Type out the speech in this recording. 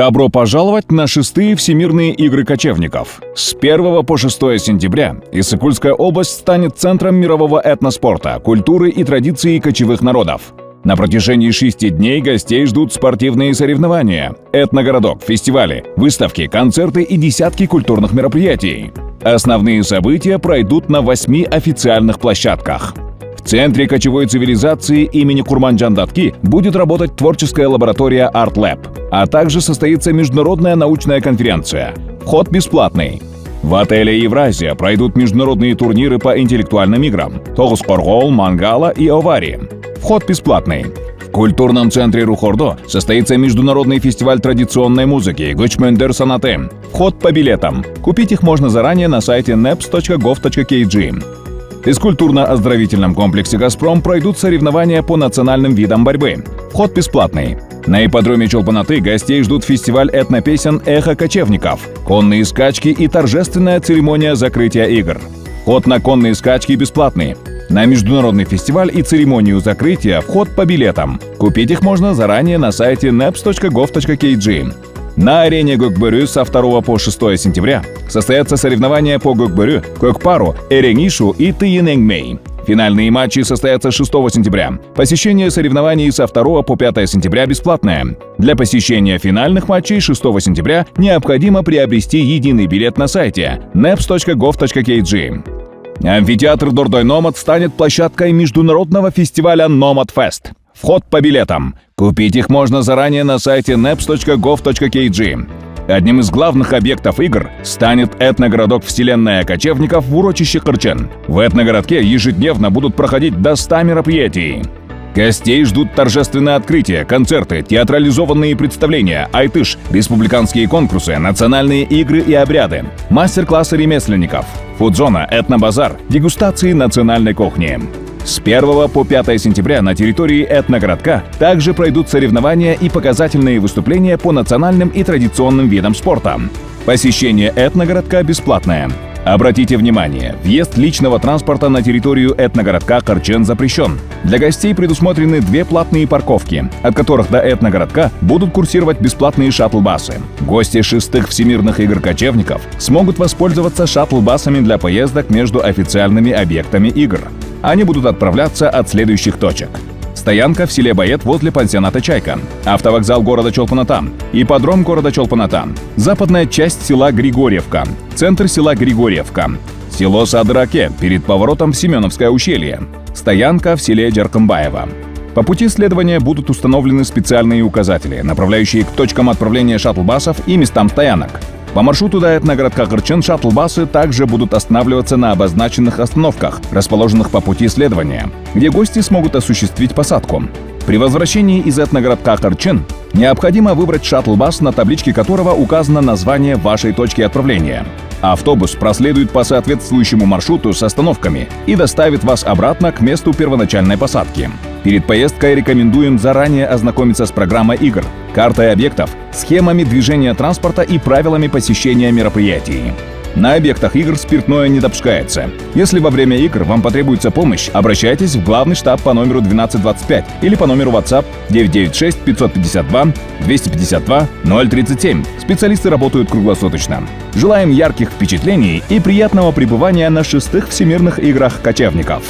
Добро пожаловать на 6-е Всемирные игры кочевников. С 1 по 6 сентября Иссык-Кульская область станет центром мирового этноспорта, культуры и традиций кочевых народов. На протяжении 6 дней гостей ждут спортивные соревнования, этногородок, фестивали, выставки, концерты и десятки культурных мероприятий. Основные события пройдут на 8 официальных площадках. В центре кочевой цивилизации имени Курманджан Датки будет работать творческая лаборатория Art Lab, а также состоится международная научная конференция. Вход бесплатный. В отеле «Евразия» пройдут международные турниры по интеллектуальным играм «Тогус-Коргол», «Мангала» и «Овари». Вход бесплатный. В культурном центре Рухордо состоится международный фестиваль традиционной музыки «Гучмендер Санате». Вход по билетам. Купить их можно заранее на сайте neps.gov.kg. В физкультурно-оздоровительном комплексе «Газпром» пройдут соревнования по национальным видам борьбы. Вход бесплатный. На ипподроме Чолпанаты гостей ждут фестиваль этнопесен «Эхо кочевников», конные скачки и торжественная церемония закрытия игр. Вход на конные скачки бесплатный. На международный фестиваль и церемонию закрытия вход по билетам. Купить их можно заранее на сайте neps.gov.kg. На арене Гөкбөрү со 2 по 6 сентября состоятся соревнования по Гөкбөрү, Көкпару, Эреңишу и Тыйын-Эңмей. Финальные матчи состоятся 6 сентября. Посещение соревнований со 2 по 5 сентября бесплатное. Для посещения финальных матчей 6 сентября необходимо приобрести единый билет на сайте neps.gov.kg. Амфитеатр Дордой Номад станет площадкой международного фестиваля Номад Фест. Вход по билетам. Купить их можно заранее на сайте neps.gov.kg. Одним из главных объектов игр станет этногородок «Вселенная кочевников» в урочище Кырчын. В этногородке ежедневно будут проходить до 100 мероприятий. Гостей ждут торжественные открытия, концерты, театрализованные представления, айтыш, республиканские конкурсы, национальные игры и обряды, мастер-классы ремесленников, фудзона, этнобазар, дегустации национальной кухни. С 1 по 5 сентября на территории этногородка также пройдут соревнования и показательные выступления по национальным и традиционным видам спорта. Посещение этногородка бесплатное. Обратите внимание, въезд личного транспорта на территорию этногородка Кырчын запрещен. Для гостей предусмотрены 2 платные парковки, от которых до этногородка будут курсировать бесплатные шаттл-басы. Гости 6-х Всемирных игр кочевников смогут воспользоваться шаттл-басами для поездок между официальными объектами игр. Они будут отправляться от следующих точек: стоянка в селе Боет возле пансионата «Чайка», автовокзал города Чолпаната, ипподром города Чолпаната, западная часть села Григорьевка, центр села Григорьевка, село Садыраке перед поворотом в Семеновское ущелье, стоянка в селе Деркымбаево. По пути следования будут установлены специальные указатели, направляющие к точкам отправления шаттл-басов и местам стоянок. По маршруту до этногородка Кырчын шаттл-басы также будут останавливаться на обозначенных остановках, расположенных по пути следования, где гости смогут осуществить посадку. При возвращении из этногородка Кырчын необходимо выбрать шаттл-бас, на табличке которого указано название вашей точки отправления. Автобус проследует по соответствующему маршруту с остановками и доставит вас обратно к месту первоначальной посадки. Перед поездкой рекомендуем заранее ознакомиться с программой игр, картой объектов, схемами движения транспорта и правилами посещения мероприятий. На объектах игр спиртное не допускается. Если во время игр вам потребуется помощь, обращайтесь в главный штаб по номеру 1225 или по номеру WhatsApp 996 552 252 037. Специалисты работают круглосуточно. Желаем ярких впечатлений и приятного пребывания на 6-х Всемирных играх кочевников.